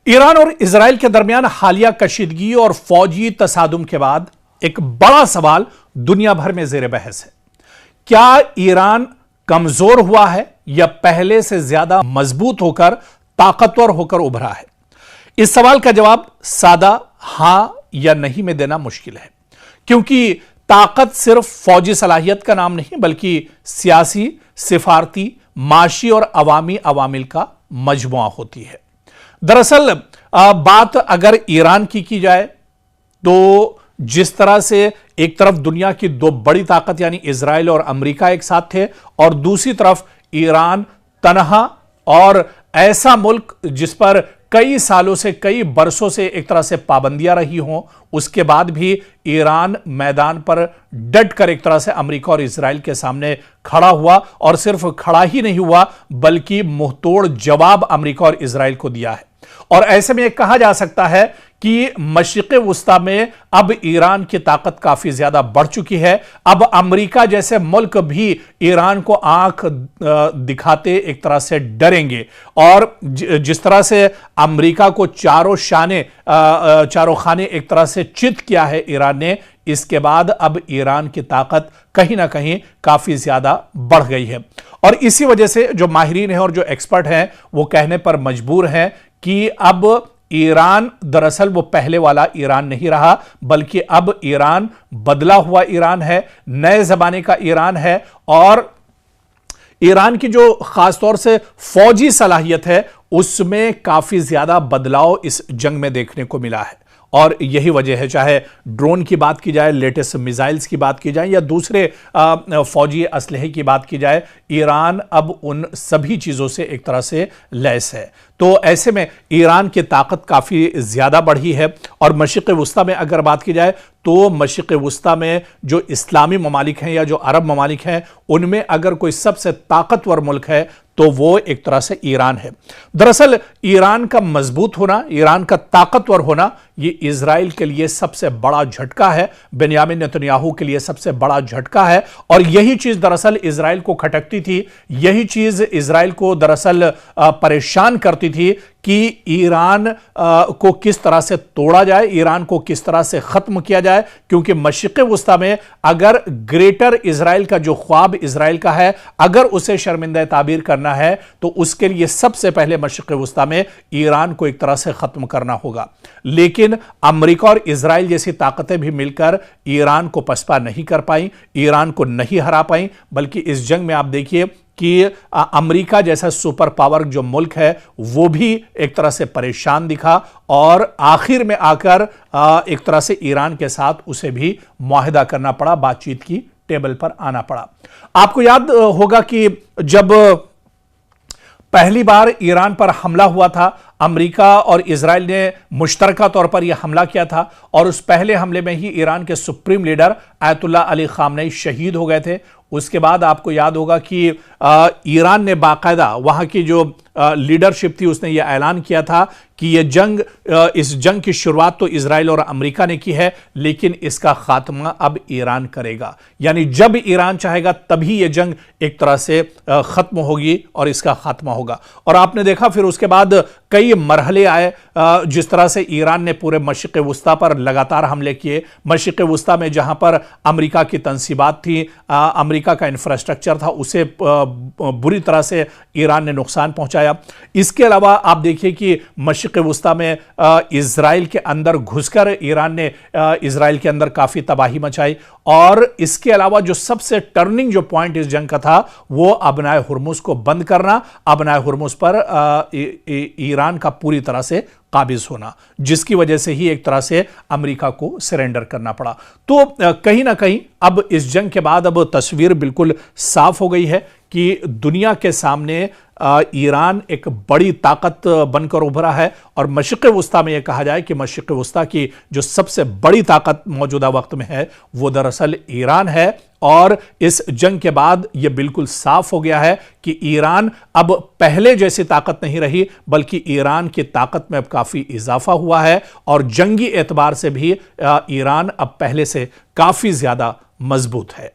Iran और Israel के दरमियान हालिया कशीदगी और फौजी तसादुम के बाद एक बड़ा सवाल दुनिया भर में जेर बहस है। क्या ईरान कमजोर हुआ है या पहले से ज्यादा मजबूत होकर, ताकतवर होकर उभरा है? इस सवाल का जवाब सादा हां या नहीं में देना मुश्किल है, क्योंकि ताकत सिर्फ फौजी सलाहियत का नाम नहीं बल्कि सियासी, सिफारती, माशी और अवामी अवामिल का मजमुआ होती है। दरअसल बात अगर ईरान की जाए तो जिस तरह से एक तरफ दुनिया की दो बड़ी ताकत यानी इजराइल और अमेरिका एक साथ थे और दूसरी तरफ ईरान तनहा और ऐसा मुल्क जिस पर कई सालों से, कई बरसों से एक तरह से पाबंदियां रही हों, उसके बाद भी ईरान मैदान पर डट कर एक तरह से अमेरिका और इजराइल के सामने खड़ा हुआ और सिर्फ खड़ा ही नहीं हुआ बल्कि मुंहतोड़ जवाब अमेरिका और इजराइल को दिया है। और ऐसे में कहा जा सकता है कि मशरिक़ वुस्ता में अब ईरान की ताकत काफी ज्यादा बढ़ चुकी है। अब अमेरिका जैसे मुल्क भी ईरान को आंख दिखाते एक तरह से डरेंगे और जिस तरह से अमेरिका को चारों खाने एक तरह से चित किया है ईरान ने, इसके बाद अब ईरान की ताकत कहीं ना कहीं काफी ज्यादा बढ़ गई है। और इसी वजह से जो माहिरीन हैं और जो एक्सपर्ट हैं वो कहने पर मजबूर हैं कि अब ईरान दरअसल वो पहले वाला ईरान नहीं रहा बल्कि अब ईरान बदला हुआ ईरान है, नए जमाने का ईरान है। और ईरान की जो खासतौर से फौजी सलाहियत है उसमें काफी ज्यादा बदलाव इस जंग में देखने को मिला है। और यही वजह है, चाहे ड्रोन की बात की जाए, लेटेस्ट मिसाइल्स की बात की जाए या दूसरे फौजी असलहे की बात की जाए, ईरान अब उन सभी चीज़ों से एक तरह से लैस है। तो ऐसे में ईरान की ताकत काफ़ी ज़्यादा बढ़ी है। और मशरिक़ वुस्ता में अगर बात की जाए तो मशरिक़ वुस्ता में जो इस्लामी ममालिक हैं या जो अरब ममालिक हैं उनमें अगर कोई सबसे ताकतवर मुल्क है तो वो एक तरह से ईरान है। दरअसल ईरान का मजबूत होना, ईरान का ताकतवर होना, ये इजराइल के लिए सबसे बड़ा झटका है, बेंयामिन नेतन्याहू के लिए सबसे बड़ा झटका है। और यही चीज दरअसल इजराइल को खटकती थी, यही चीज इजराइल को दरअसल परेशान करती थी कि ईरान को किस तरह से तोड़ा जाए, ईरान को किस तरह से खत्म किया जाए। क्योंकि मशरिक़ वुस्ता में अगर ग्रेटर इजराइल का जो ख्वाब इजराइल का है, अगर उसे शर्मिंदा ताबीर करना है तो उसके लिए सबसे पहले मशरिक़ वुस्ता में ईरान को एक तरह से खत्म करना होगा। लेकिन अमेरिका और इजराइल जैसी ताकतें भी मिलकर ईरान को पसपा नहीं कर पाई, ईरान को नहीं हरा पाई, बल्कि इस जंग में आप देखिए कि अमेरिका जैसा सुपर पावर जो मुल्क है वो भी एक तरह से परेशान दिखा और आखिर में आकर एक तरह से ईरान के साथ उसे भी मुआहिदा करना पड़ा, बातचीत की टेबल पर आना पड़ा। आपको याद होगा कि जब पहली बार ईरान पर हमला हुआ था, अमेरिका और इजराइल ने मुश्तरका तौर पर यह हमला किया था और उस पहले हमले में ही ईरान के supreme leader Ayatollah Ali Khamenei शहीद हो गए थे। उसके बाद आपको याद होगा कि ईरान ने बाकायदा वहां की जो लीडरशिप थी उसने यह ऐलान किया था कि इस जंग की शुरुआत तो इजराइल और अमेरिका ने की है लेकिन इसका खात्मा अब ईरान करेगा। यानी जब ईरान चाहेगा तभी यह जंग एक तरह से खत्म होगी और इसका खात्मा होगा। और आपने देखा फिर उसके बाद कई मरहले आए, जिस तरह से ईरान ने पूरे मशरिक़ वुस्ता पर लगातार हमले किए। मशरिक़ वुस्ता में जहां पर अमेरिका की तंसीबात थी, अमेरिका का इंफ्रास्ट्रक्चर था, उसे बुरी तरह से ईरान ने नुकसान पहुंचाया। इसके अलावा आप देखिए कि मशरिक़ वुस्ता में इजराइल के अंदर घुसकर ईरान ने इजराइल के अंदर काफी तबाही मचाई। और इसके अलावा जो सबसे टर्निंग जो पॉइंट इस जंग का था वो अबनाए हुर्मुज को बंद करना, अबनाए हुर्मुज पर ईरान का पूरी तरह से काबिज होना, जिसकी वजह से ही एक तरह से अमेरिका को सरेंडर करना पड़ा। तो कहीं ना कहीं अब इस जंग के बाद अब तस्वीर बिल्कुल साफ हो गई है कि दुनिया के सामने ईरान एक बड़ी ताकत बनकर उभरा है। और मशरिक़ वुस्ता में यह कहा जाए कि मशरिक़ वुस्ता की जो सबसे बड़ी ताकत मौजूदा वक्त में है वो दरअसल ईरान है। और इस जंग के बाद यह बिल्कुल साफ हो गया है कि ईरान अब पहले जैसी ताकत नहीं रही बल्कि ईरान की ताकत में अब काफी इजाफा हुआ है और जंगी एतबार से भी ईरान अब पहले से काफी ज्यादा मजबूत है।